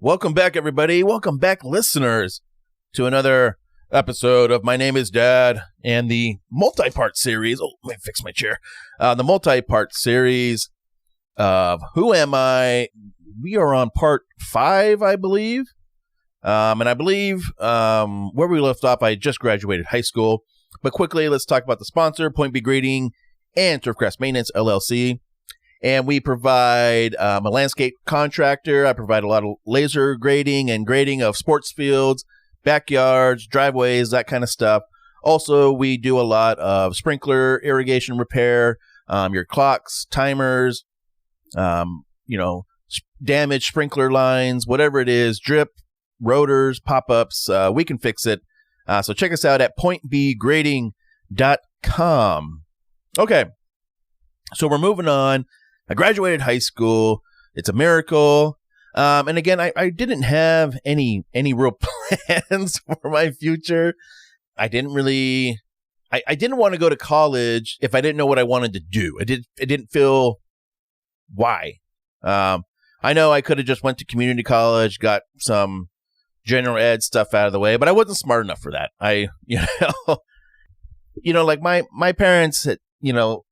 Welcome back, everybody. Welcome back, listeners, to another episode of My Name is Dad and the multi-part series. Oh, let me fix my chair. The multi-part series of Who Am I? We are on part 5, I believe. And I believe where we left off, I just graduated high school. But quickly, let's talk about the sponsor, Point B Grading and Turfgrass Maintenance, LLC. And we provide a landscape contractor. I provide a lot of laser grading and grading of sports fields, backyards, driveways, that kind of stuff. Also, we do a lot of sprinkler irrigation repair, your clocks, timers, damaged sprinkler lines, whatever it is, drip, rotors, pop-ups, we can fix it. So check us out at pointbgrading.com. Okay, so we're moving on. I graduated high school. It's a miracle. And again, I didn't have any real plans for my future. I didn't really, I didn't want to go to college if I didn't know what I wanted to do. I didn't feel why. I know I could have just went to community college, got some general ed stuff out of the way, but I wasn't smart enough for that. Like my parents had,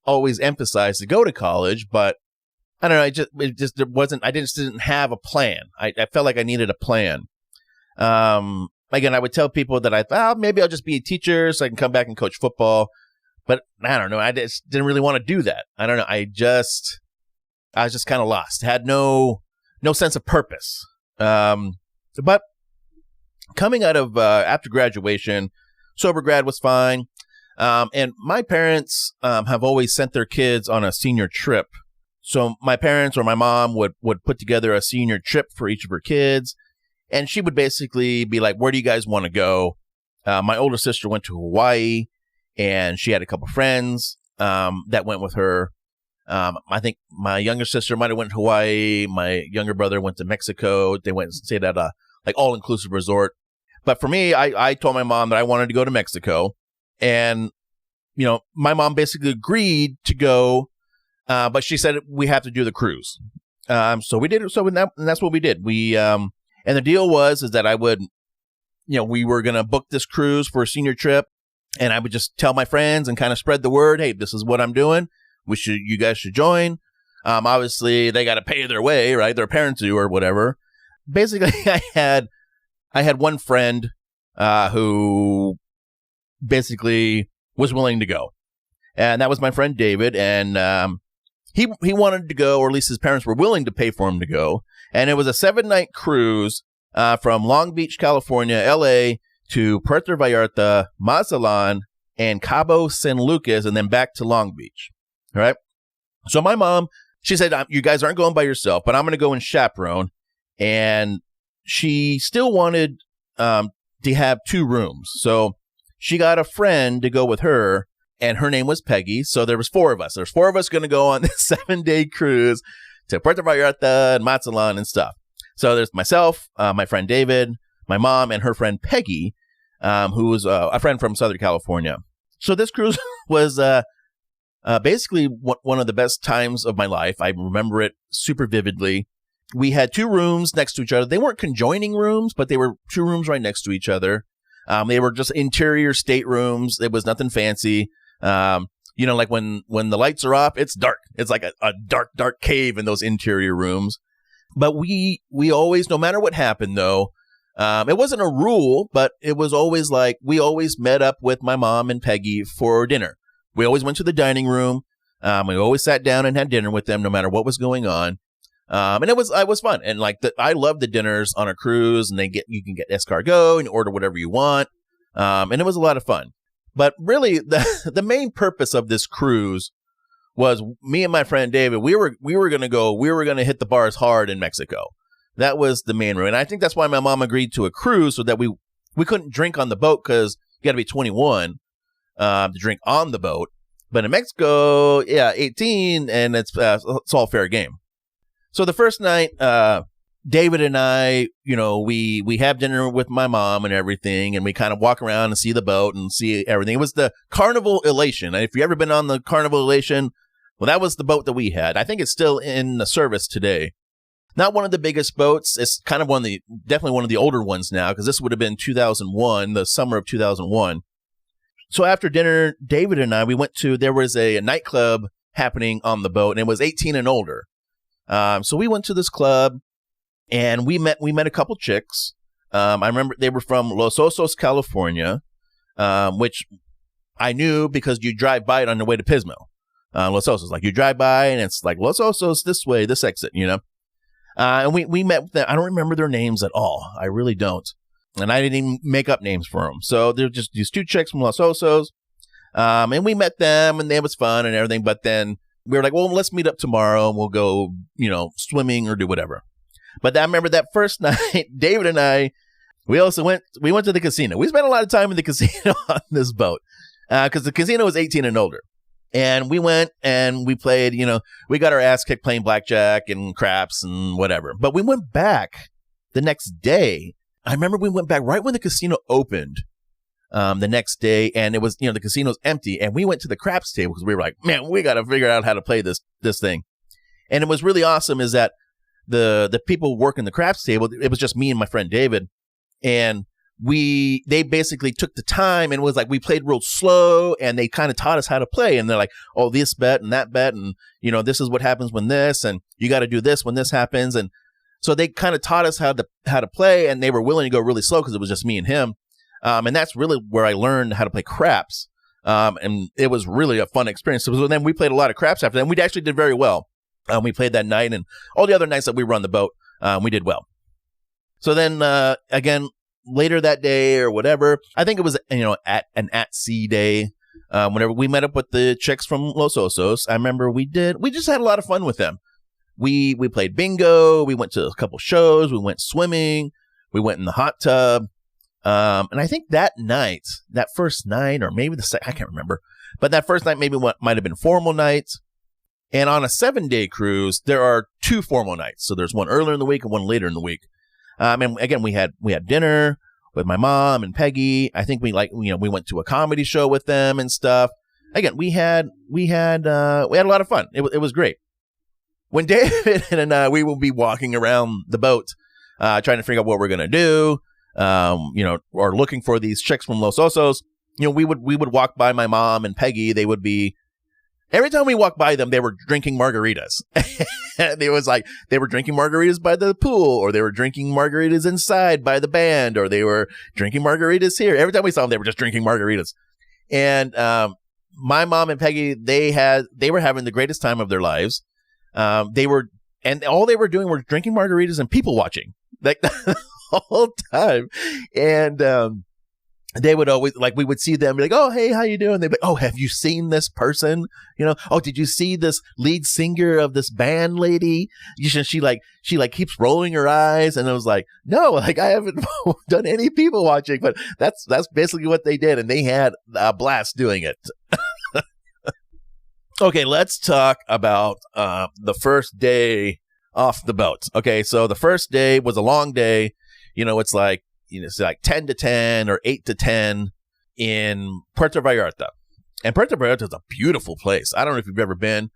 always emphasized to go to college, but I don't know. I just didn't have a plan. I felt like I needed a plan. Again, I would tell people that I thought, maybe I'll just be a teacher so I can come back and coach football. But I don't know. I just didn't really want to do that. I don't know. I was just kind of lost. Had no sense of purpose. But coming out of, after graduation, sober grad was fine. And my parents, have always sent their kids on a senior trip. So my parents or my mom would put together a senior trip for each of her kids. And she would basically be like, where do you guys want to go? My older sister went to Hawaii and she had a couple friends that went with her. I think my younger sister might have went to Hawaii. My younger brother went to Mexico. They went and stayed at a all-inclusive resort. But for me, I told my mom that I wanted to go to Mexico. And, my mom basically agreed to go. But she said we have to do the cruise. So we did. So and that's what we did. And the deal was that I would, we were going to book this cruise for a senior trip, and I would just tell my friends and kind of spread the word. Hey, this is what I'm doing. You guys should join. Obviously they got to pay their way, right? Their parents do or whatever. Basically, I had one friend, who basically was willing to go, and that was my friend David. And, He wanted to go, or at least his parents were willing to pay for him to go. And it was a 7-night cruise from Long Beach, California, LA, to Puerto Vallarta, Mazatlan, and Cabo San Lucas, and then back to Long Beach. All right. So my mom, she said, you guys aren't going by yourself, but I'm going to go and chaperone. And she still wanted to have 2 rooms. So she got a friend to go with her. And her name was Peggy. So there was 4 of us. There's 4 of us going to go on this 7-day cruise to Puerto Vallarta and Mazatlan and stuff. So there's myself, my friend David, my mom, and her friend Peggy, who was a friend from Southern California. So this cruise was basically one of the best times of my life. I remember it super vividly. We had 2 rooms next to each other. They weren't conjoining rooms, but they were 2 rooms right next to each other. They were just interior staterooms. It was nothing fancy. Like when the lights are off, it's dark. It's like a dark, dark cave in those interior rooms. But we always, no matter what happened though, it wasn't a rule, but it was always like, we always met up with my mom and Peggy for dinner. We always went to the dining room. We always sat down and had dinner with them no matter what was going on. And it was fun. And I love the dinners on a cruise, and you can get escargot and order whatever you want. And it was a lot of fun. But really, the main purpose of this cruise was me and my friend David. We were going to hit the bars hard in Mexico. That was the main route. And I think that's why my mom agreed to a cruise, so that we couldn't drink on the boat, because you got to be 21 to drink on the boat. But in Mexico, 18, and it's all fair game. So the first night, David and I, we have dinner with my mom and everything, and we kind of walk around and see the boat and see everything. It was the Carnival Elation. And if you've ever been on the Carnival Elation, well, that was the boat that we had. I think it's still in the service today. Not one of the biggest boats. It's kind of definitely one of the older ones now, because this would have been 2001, the summer of 2001. So after dinner, David and I, there was a nightclub happening on the boat, and it was 18 and older. So we went to this club, and we met a couple chicks. I remember they were from Los Osos, California, which I knew because you drive by it on the way to Pismo. Los Osos, like you drive by and it's like Los Osos this way, this exit, and we met with them. I don't remember their names at all. I really don't. And I didn't even make up names for them. So they're just these two chicks from Los Osos. And we met them and it was fun and everything. But then we were like, well, let's meet up tomorrow and we'll go, swimming or do whatever. But I remember that first night, David and I, we went to the casino. We spent a lot of time in the casino on this boat because the casino was 18 and older. And we went and we played, we got our ass kicked playing blackjack and craps and whatever. But we went back the next day. I remember we went back right when the casino opened the next day, and it was, the casino's empty. And we went to the craps table because we were like, man, we got to figure out how to play this thing. And it was really awesome is that the people working the craps table, it was just me and my friend David. And they basically took the time and was like, we played real slow and they kind of taught us how to play. And they're like, oh, this bet and that bet. And, this is what happens when this, and you got to do this when this happens. And so they kind of taught us how to play, and they were willing to go really slow because it was just me and him. And that's really where I learned how to play craps. And it was really a fun experience. So then we played a lot of craps after that. And we actually did very well. We played that night, and all the other nights that we were on the boat, we did well. So then, again, later that day or whatever, I think it was, at sea day, whenever we met up with the chicks from Los Osos. I remember we just had a lot of fun with them. We played bingo. We went to a couple shows. We went swimming. We went in the hot tub. And I think that first night, or maybe the second, I can't remember, but that first night maybe might have been formal night. And on a 7-day cruise, there are 2 formal nights. So there's one earlier in the week and one later in the week. And again, we had dinner with my mom and Peggy. I think we went to a comedy show with them and stuff. Again, we had a lot of fun. It was great. When David and we will be walking around the boat, trying to figure out what we're going to do, or looking for these chicks from Los Osos, we would walk by my mom and Peggy. They would be, every time we walked by them, they were drinking margaritas. And it was like they were drinking margaritas by the pool, or they were drinking margaritas inside by the band, or they were drinking margaritas here. Every time we saw them, they were just drinking margaritas. And my mom and Peggy, they were having the greatest time of their lives. And all they were doing was drinking margaritas and people watching, like the whole time. And they would always, like, we would see them be like, oh, hey, how you doing? They'd be like, oh, have you seen this person? Oh, did you see this lead singer of this band lady? She keeps rolling her eyes. And I was like, no, like, I haven't done any people watching, but that's basically what they did. And they had a blast doing it. Okay, let's talk about the first day off the boat. Okay, so the first day was a long day. It's like 10 to 10 or 8 to 10 in Puerto Vallarta. And Puerto Vallarta is a beautiful place. I don't know if you've ever been.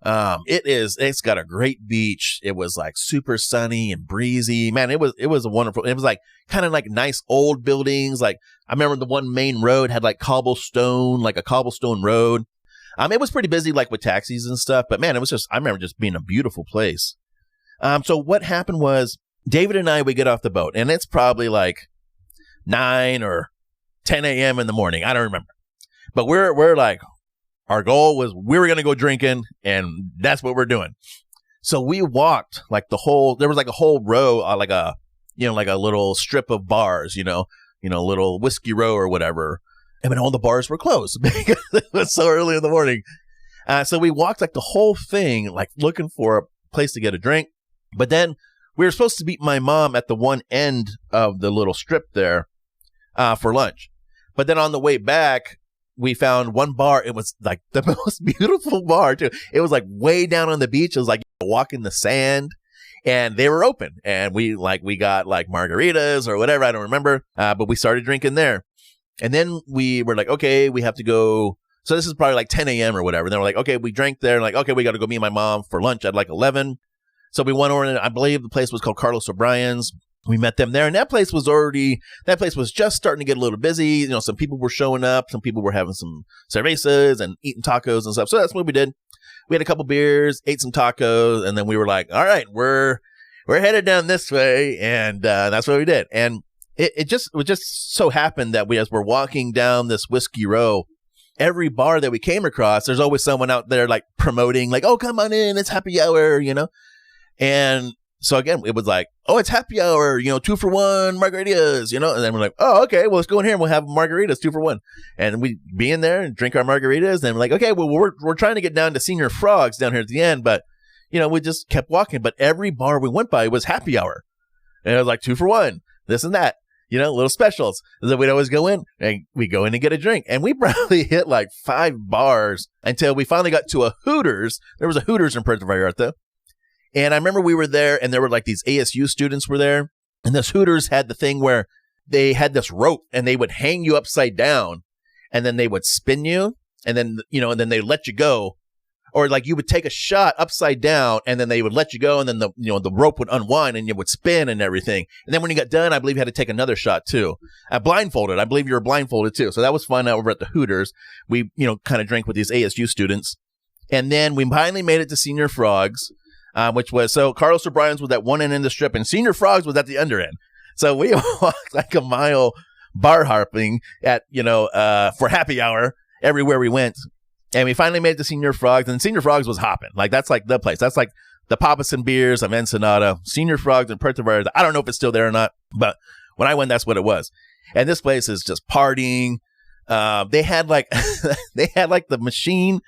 It's got a great beach. It was like super sunny and breezy. Man, it was a wonderful, it was like kind of like nice old buildings. Like I remember the one main road had like a cobblestone road. It was pretty busy, like with taxis and stuff, but man, I remember just being a beautiful place. So what happened was David and I, we get off the boat, and it's probably like 9 or 10 a.m. in the morning. I don't remember, but we're like, our goal was we were going to go drinking, and that's what we're doing. So we walked like there was like a whole row, like a little strip of bars, little whiskey row or whatever. And all the bars were closed because it was so early in the morning. So we walked like the whole thing, like looking for a place to get a drink. But then we were supposed to meet my mom at the one end of the little strip there for lunch. But then on the way back, we found one bar. It was like the most beautiful bar too. It was like way down on the beach. It was like walking the sand. And they were open. And we got like margaritas or whatever. I don't remember. But we started drinking there. And then we were like, okay, we have to go. So this is probably like 10 a.m. or whatever. And then we're like, okay, we drank there. And like, okay, we got to go meet my mom for lunch at like 11. So we went over, and I believe the place was called Carlos O'Brien's. We met them there, and that place was just starting to get a little busy. Some people were showing up. Some people were having some cervezas and eating tacos and stuff. So that's what we did. We had a couple beers, ate some tacos, and then we were like, all right, we're headed down this way. And that's what we did. And it just so happened that as we're walking down this Whiskey Row, every bar that we came across, there's always someone out there like promoting, like, oh, come on in, it's happy hour, And so again, it was like, oh, it's happy hour, 2 for $1 margaritas, and then we're like, oh, okay, well, let's go in here and we'll have margaritas 2 for $1. And we be in there and drink our margaritas. And we're like, okay, well, we're trying to get down to Senior Frogs down here at the end, but we just kept walking. But every bar we went by was happy hour, and it was like 2 for $1, this and that. Little specials. So we'd always go in and get a drink. And we probably hit like 5 bars until we finally got to a Hooters. There was a Hooters in Puerto Vallarta. And I remember we were there, and there were like these ASU students were there. And this Hooters had the thing where they had this rope, and they would hang you upside down, and then they would spin you, and then, and then they let you go. Or like you would take a shot upside down, and then they would let you go, and then the rope would unwind and you would spin and everything. And then when you got done, I believe you had to take another shot too. Blindfolded. I believe you were blindfolded too. So that was fun over at the Hooters. We, kind of drank with these ASU students. And then we finally made it to Senior Frogs, which was, so Carlos O'Brien's was at one end of the strip, and Senior Frogs was at the under end. So we walked like a mile bar hopping at, for happy hour everywhere we went. And we finally made it to Senior Frogs, and Senior Frogs was hopping. Like, that's like the place. That's like the Papas and Beers of Ensenada. Senior Frogs in Puerto Vallarta. I don't know if it's still there or not, but when I went, that's what it was. And this place is just partying. They had like, the machine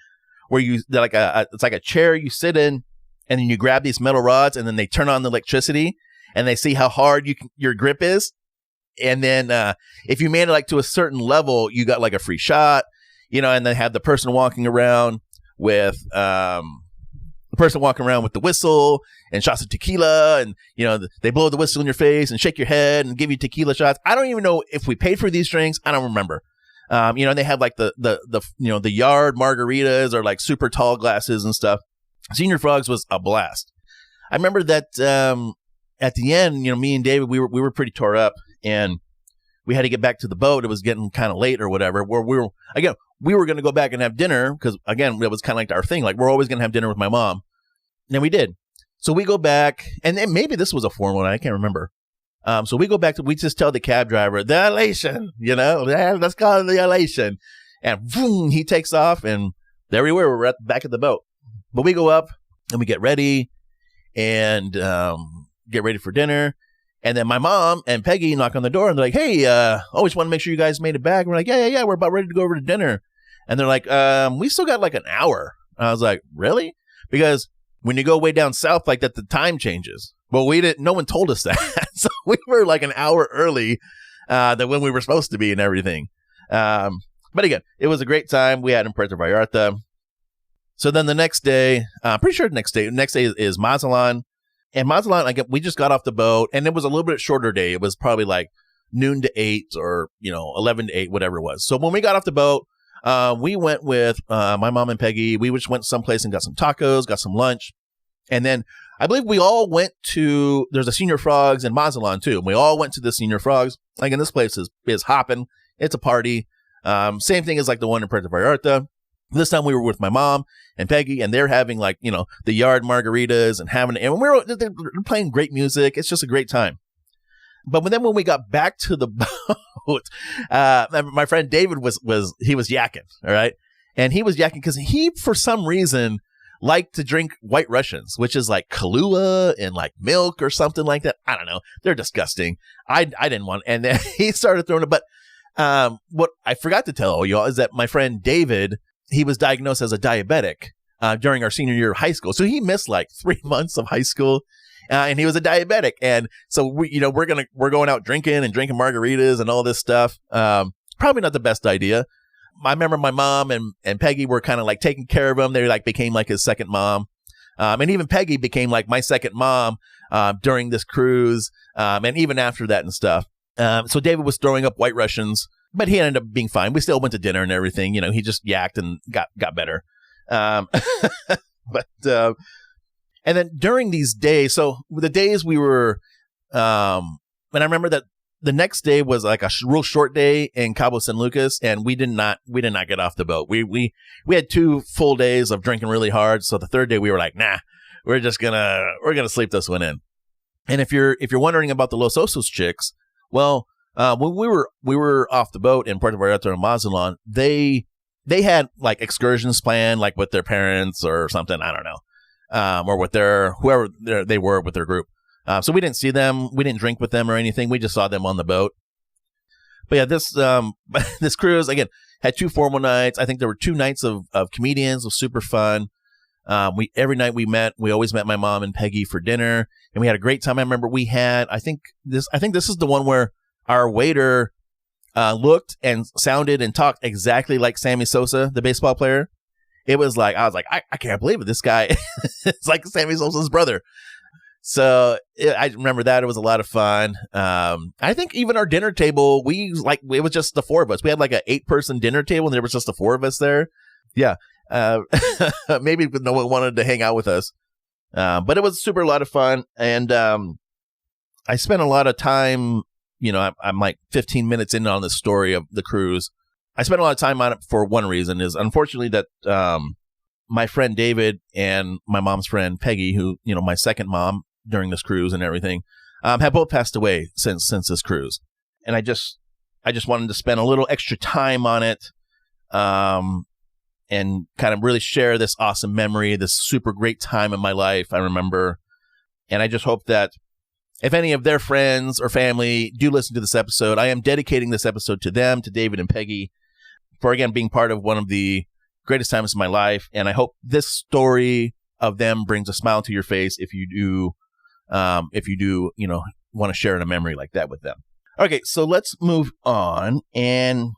where it's like a chair you sit in, and then you grab these metal rods, and then they turn on the electricity, and they see how hard your grip is. And then if you made it like to a certain level, you got like a free shot. And they have the person walking around with the whistle and shots of tequila, and they blow the whistle in your face and shake your head and give you tequila shots. I don't even know if we paid for these drinks. I don't remember. They have like the yard margaritas or like super tall glasses and stuff. Senior Frogs was a blast. I remember that at the end, me and David, we were pretty tore up, and we had to get back to the boat. It was getting kind of late or whatever. Where we were going to go back and have dinner because, again, it was kind of like our thing. Like, we're always going to have dinner with my mom. And we did. So we go back, and then maybe this was a formal one. I can't remember. So we go back we just tell the cab driver, the elation, let's call it the elation. And boom, he takes off, and there we were. We're at the back of the boat. But we go up, and we get ready, and get ready for dinner. And then my mom and Peggy knock on the door, and they're like, hey, just want to make sure you guys made it back. And we're like, yeah, we're about ready to go over to dinner. And they're like, we still got like an hour. And I was like, really? Because when you go way down south like that, the time changes. Well, no one told us that. So we were like an hour early than when we were supposed to be and everything. But again, it was a great time we had in Puerto Vallarta. So then the next day, pretty sure the next day is Mazatlan. And Mazatlan, we just got off the boat, and it was a little bit shorter day. It was probably like noon to 8 or, 11 to 8, whatever it was. So when we got off the boat, we went with my mom and Peggy. We just went someplace and got some tacos, got some lunch. And then I believe we all went to, there's a Senior Frogs in Mazatlan too. And we all went to the Senior Frogs. Again, this place is hopping. It's a party. Same thing as like the one in Puerto Vallarta. This time we were with my mom and Peggy, and they're having like, the yard margaritas and they're playing great music. It's just a great time. But when we got back to the boat, my friend David was yakking. All right. And he was yakking because he, for some reason, liked to drink White Russians, which is like Kahlua and like milk or something like that. I don't know. They're disgusting. I didn't want, and then he started throwing it. But what I forgot to tell y'all is that my friend David, he was diagnosed as a diabetic during our senior year of high school. So he missed like 3 months of high school, and he was a diabetic. And so we're going out drinking margaritas and all this stuff. Probably not the best idea. I remember my mom and Peggy were kind of like taking care of him. They like became like his second mom. And even Peggy became like my second mom during this cruise. And even after that and stuff. So David was throwing up White Russians, but he ended up being fine. We still went to dinner and everything. He just yacked and got better. And And then during these days, so the days we were, and I remember that the next day was like a real short day in Cabo San Lucas, and we did not get off the boat. We had 2 full days of drinking really hard. So the third day we were like, nah, we're gonna sleep this one in. And if you're wondering about the Los Osos chicks, well, when we were off the boat in Puerto Vallarta and Mazatlan, they had like excursions planned, like with their parents or something. I don't know, or with whoever they were with their group. So we didn't see them. We didn't drink with them or anything. We just saw them on the boat. But yeah, this cruise, again, had 2 formal nights. I think there were 2 nights of comedians. It was super fun. Every night we always met my mom and Peggy for dinner, and we had a great time. I remember I think this is the one where our waiter looked and sounded and talked exactly like Sammy Sosa, the baseball player. I was like, I can't believe it. This guy is like Sammy Sosa's brother. So I remember that. It was a lot of fun. I think even our dinner table, it was just the 4 of us. We had like an 8-person dinner table, and there was just the 4 of us there. Yeah. Maybe no one wanted to hang out with us. But it was a lot of fun. And I spent a lot of time, I'm like 15 minutes in on the story of the cruise. I spent a lot of time on it for one reason, is unfortunately that my friend David and my mom's friend Peggy, who, my second mom during this cruise and everything, have both passed away since this cruise. And I just wanted to spend a little extra time on it, and kind of really share this awesome memory, this super great time in my life I remember. And I just hope that if any of their friends or family do listen to this episode, I am dedicating this episode to them, to David and Peggy, for, again, being part of one of the greatest times of my life. And I hope this story of them brings a smile to your face if you do, want to share in a memory like that with them. Okay, so let's move on. And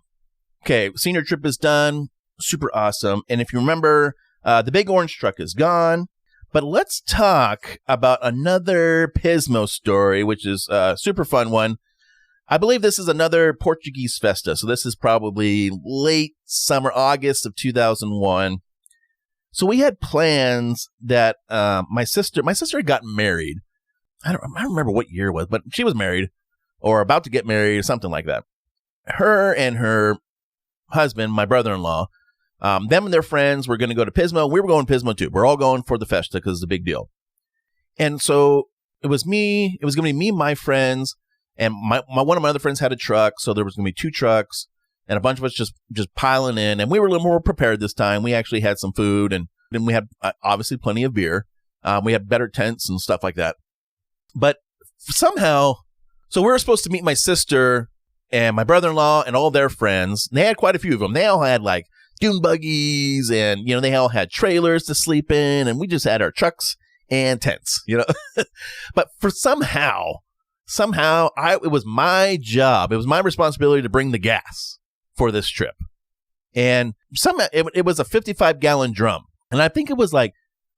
okay, senior trip is done. Super awesome. And if you remember, the big orange truck is gone. But let's talk about another Pismo story, which is a super fun one. I believe this is another Portuguese festa. So this is probably late summer, August of 2001. So we had plans that my sister had gotten married. I don't remember what year it was, but she was married or about to get married or something like that. Her and her husband, my brother-in-law, them and their friends were going to go to Pismo. We were going to Pismo too. We're all going for the festa because it's a big deal. And so it was going to be me, my friends, and one of my other friends had a truck. So there was going to be 2 trucks and a bunch of us just piling in. And we were a little more prepared this time. We actually had some food, and then we had obviously plenty of beer. We had better tents and stuff like that. But somehow, so we were supposed to meet my sister and my brother-in-law and all their friends. They had quite a few of them. They all had like dune buggies, and they all had trailers to sleep in, and we just had our trucks and tents, But for somehow it was my job, it was my responsibility to bring the gas for this trip. And somehow it was a 55-gallon drum, and I think it was like,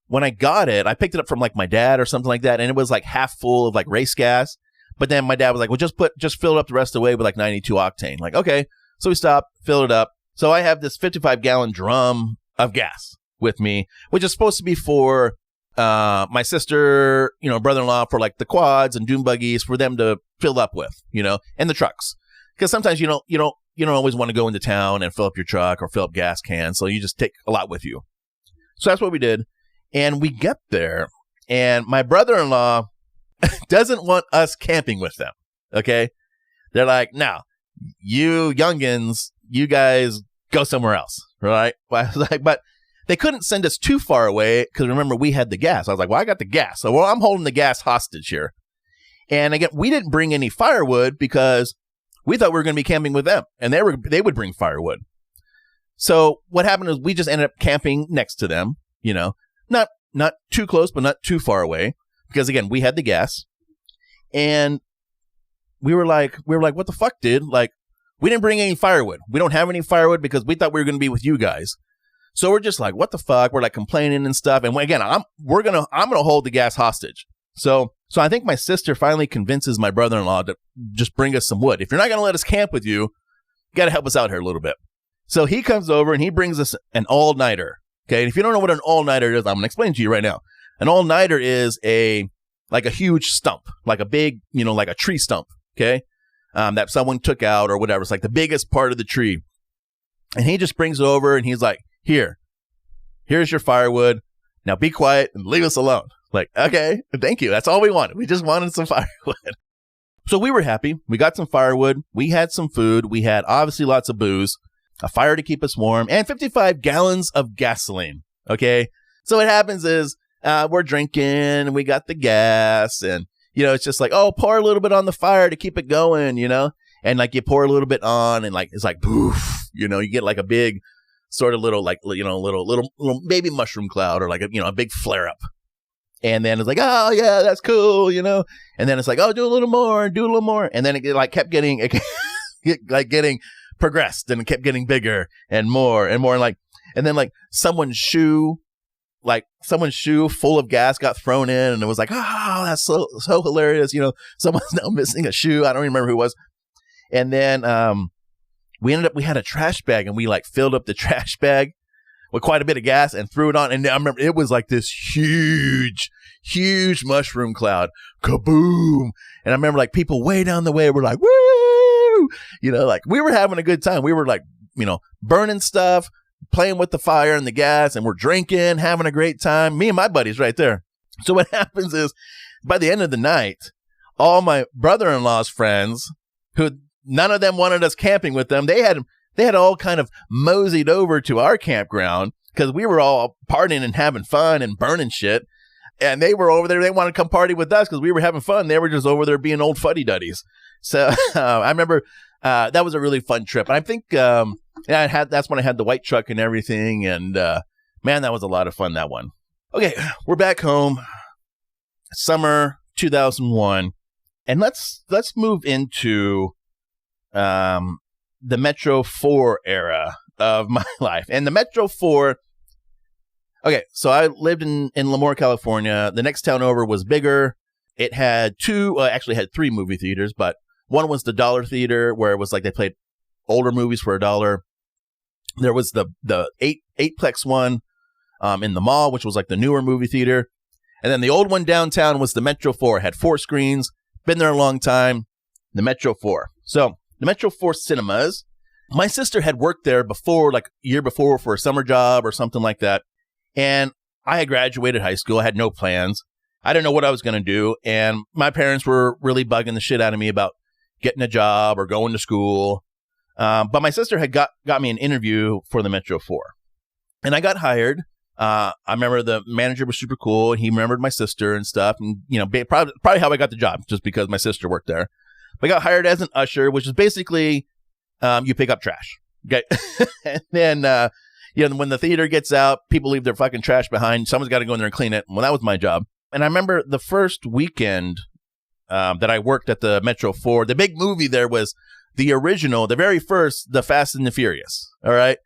when I got it, I picked it up from like my dad or something like that, and it was like half full of like race gas. But then my dad was like, well, just fill it up the rest of the way with like 92 octane. Like, okay. So we stopped, filled it up. So I have this 55-gallon drum of gas with me, which is supposed to be for my sister, brother-in-law, for like the quads and dune buggies, for them to fill up with, and the trucks. Because sometimes you don't always want to go into town and fill up your truck or fill up gas cans. So you just take a lot with you. So that's what we did. And we get there, and my brother-in-law doesn't want us camping with them. Okay. They're like, no, you youngins, you guys go somewhere else. Right. I was like, but they couldn't send us too far away because remember, we had the gas. I was like, well, I got the gas. So, I'm holding the gas hostage here. And again, we didn't bring any firewood because we thought we were going to be camping with them, and they would bring firewood. So what happened is we just ended up camping next to them, not too close, but not too far away. Because again, we had the gas, and we were like, what the fuck, dude? Like, we didn't bring any firewood. We don't have any firewood because we thought we were going to be with you guys. So we're just like, what the fuck? We're like complaining and stuff. And again, I'm going to hold the gas hostage. So I think my sister finally convinces my brother-in-law to just bring us some wood. If you're not going to let us camp with you, you got to help us out here a little bit. So he comes over and he brings us an all-nighter. Okay. And if you don't know what an all-nighter is, I'm going to explain to you right now. An all-nighter is like a huge stump, like a big, like a tree stump, okay, that someone took out or whatever. It's like the biggest part of the tree. And he just brings it over and he's like, here's your firewood. Now be quiet and leave us alone. Like, okay, thank you. That's all we wanted. We just wanted some firewood. So we were happy. We got some firewood. We had some food. We had obviously lots of booze, a fire to keep us warm, and 55 gallons of gasoline. Okay. So what happens is we're drinking and we got the gas and, it's just like, oh, pour a little bit on the fire to keep it going, and like you pour a little bit on and like, it's like, poof, you get like a big sort of little, like, little baby mushroom cloud or like, a big flare up. And then it's like, oh, yeah, that's cool, And then it's like, oh, do a little more. And then it like kept getting, getting progressed and it kept getting bigger and more and more. And then like someone's shoe full of gas got thrown in and it was like, oh, that's so hilarious. Someone's now missing a shoe. I don't even remember who it was. And then we had a trash bag and we like filled up the trash bag with quite a bit of gas and threw it on. And I remember it was like this huge mushroom cloud. Kaboom. And I remember like people way down the way were like, woo, like we were having a good time. We were like, burning stuff, playing with the fire and the gas, and we're drinking, having a great time. Me and my buddies right there. So what happens is by the end of the night, all my brother-in-law's friends, who none of them wanted us camping with them, they had all kind of moseyed over to our campground because we were all partying and having fun and burning shit. And they were over there. They wanted to come party with us because we were having fun. They were just over there being old fuddy-duddies. So I remember that was a really fun trip. And I think that's when I had the white truck and everything. And man, that was a lot of fun, that one. Okay, we're back home. Summer 2001. And let's move into the Metro 4 era of my life. And the Metro 4, okay, so I lived in Lemoore, California. The next town over was bigger. It had actually had 3 movie theaters, but one was the Dollar Theater, where it was like they played older movies for $1. There was the 8-plex one in the mall, which was like the newer movie theater. And then the old one downtown was the Metro 4. It had 4 screens. Been there a long time. The Metro 4. So the Metro 4 cinemas, my sister had worked there before, like a year before, for a summer job or something like that. And I had graduated high school. I had no plans. I didn't know what I was going to do. And my parents were really bugging the shit out of me about getting a job or going to school. But my sister had got me an interview for the Metro 4. And I got hired. I remember the manager was super cool. And he remembered my sister and stuff. And, probably how I got the job, just because my sister worked there. But I got hired as an usher, which is basically you pick up trash. Okay. And then, when the theater gets out, people leave their fucking trash behind. Someone's got to go in there and clean it. Well, that was my job. And I remember the first weekend that I worked at the Metro 4, the big movie there was the original, the very first, The Fast and the Furious. All right.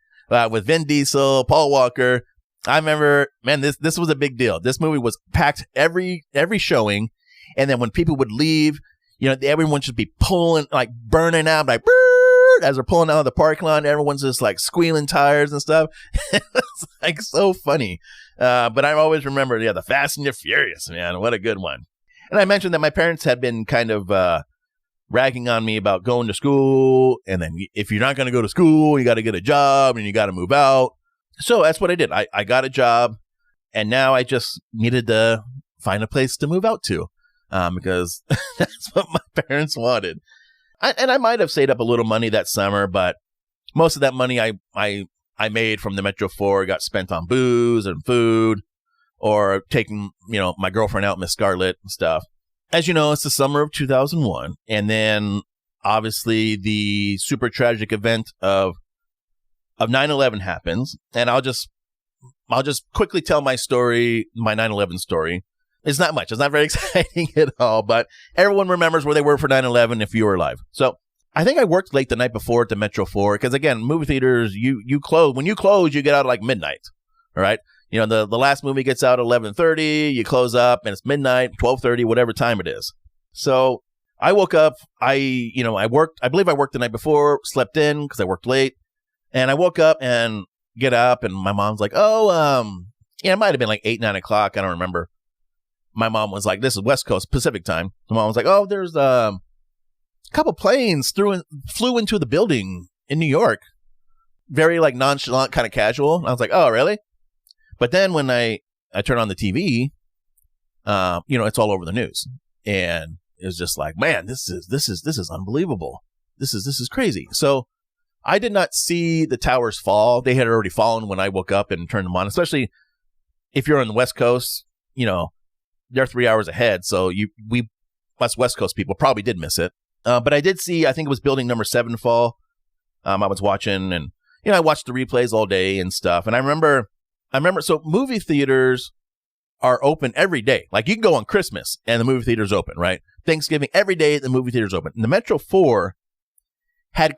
With Vin Diesel, Paul Walker. I remember, man, this was a big deal. This movie was packed every showing. And then when people would leave, everyone should be pulling, like burning out, like, as they're pulling out of the parking lot. Everyone's just like squealing tires and stuff. It's like so funny. But I always remember, The Fast and the Furious, man. What a good one. And I mentioned that my parents had been kind of ragging on me about going to school. And then if you're not going to go to school, you got to get a job and you got to move out. So that's what I did. I got a job, and now I just needed to find a place to move out to because that's what my parents wanted. And I might have saved up a little money that summer, but most of that money I made from the Metro 4 got spent on booze and food or taking, my girlfriend out, Miss Scarlett, and stuff. As you know, it's the summer of 2001. And then obviously the super tragic event of 9/11 happens. And I'll just quickly tell my story, my 9/11 story. It's not much. It's not very exciting at all, but everyone remembers where they were for 9/11 if you were alive. So I think I worked late the night before at the Metro 4 because, again, movie theaters, you close. When you close, you get out at like midnight. All right. The last movie gets out at 11:30. You close up and it's midnight, 12:30, whatever time it is. So I woke up. I worked. I believe I worked the night before, slept in because I worked late. And I woke up and get up and my mom's like, it might have been like 8, 9 o'clock. I don't remember. my mom was like, this is West Coast Pacific time. My mom was like, oh, there's a couple planes flew into the building in New York. Very like nonchalant, kind of casual. And I was like, oh, really? But then when I turn on the TV, it's all over the news. And it was just like, man, this is unbelievable. This is crazy. So I did not see the towers fall. They had already fallen when I woke up and turned them on, especially if you're on the West Coast, they're 3 hours ahead. So us West Coast people probably did miss it. But I did see, I think it was building number 7 fall. I was watching, and, I watched the replays all day and stuff. And I remember, so movie theaters are open every day. Like, you can go on Christmas and the movie theater's open, right? Thanksgiving, every day the movie theater's open. And the Metro 4 had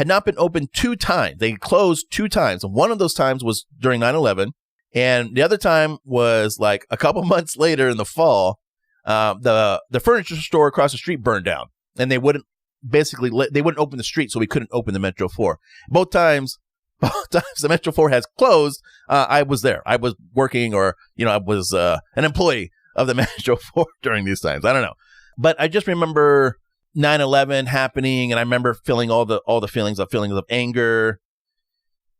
not been open 2 times. They closed 2 times. And one of those times was during 9/11. And the other time was like a couple months later in the fall. The furniture store across the street burned down, and they wouldn't open the street, so we couldn't open the Metro 4. Both times the Metro 4 has closed. I was there. I was working, or I was an employee of the Metro 4 during these times. I don't know, but I just remember 9/11 happening, and I remember feeling all the feelings of anger,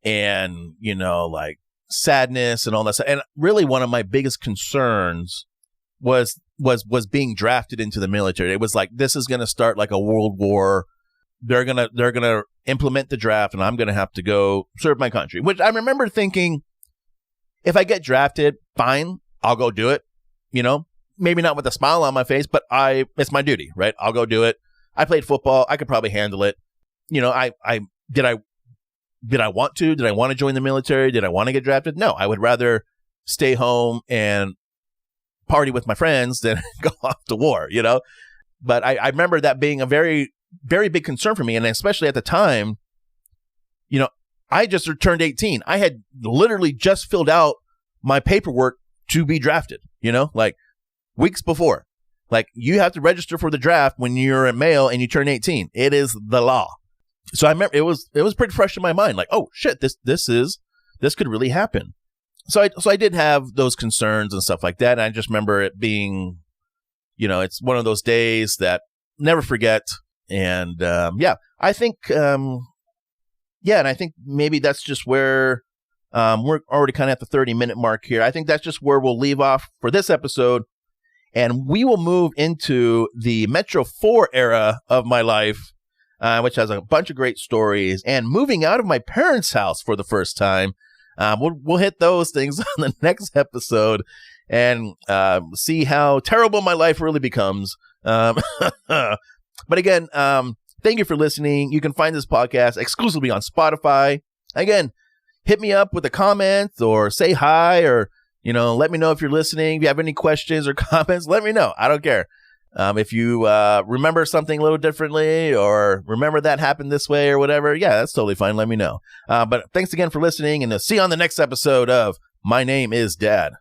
and like sadness and all that stuff. And really, one of my biggest concerns was being drafted into the military. It was like, this is going to start like a world war. They're going to implement the draft, and I'm going to have to go serve my country, which I remember thinking, if I get drafted, fine, I'll go do it. Maybe not with a smile on my face, but it's my duty, right? I'll go do it. I played football. I could probably handle it. Did I want to? Did I want to join the military? Did I want to get drafted? No, I would rather stay home and party with my friends than go off to war, But I remember that being a very, very big concern for me. And especially at the time, I just turned 18. I had literally just filled out my paperwork to be drafted, like weeks before. Like, you have to register for the draft when you're a male and you turn 18. It is the law. So I remember it was pretty fresh in my mind. Like, oh shit, this could really happen. So I did have those concerns and stuff like that. And I just remember it being, it's one of those days that never forget. And I think, and I think maybe that's just where we're already kind of at the 30-minute mark here. I think that's just where we'll leave off for this episode. And we will move into the Metro 4 era of my life, which has a bunch of great stories, and moving out of my parents' house for the first time. We'll hit those things on the next episode and see how terrible my life really becomes. But again, thank you for listening. You can find this podcast exclusively on Spotify. Again, hit me up with a comment or say hi, or let me know if you're listening. If you have any questions or comments, let me know. I don't care. If you remember something a little differently, or remember that happened this way or whatever, yeah, that's totally fine. Let me know. But thanks again for listening, and see you on the next episode of My Name is Dad.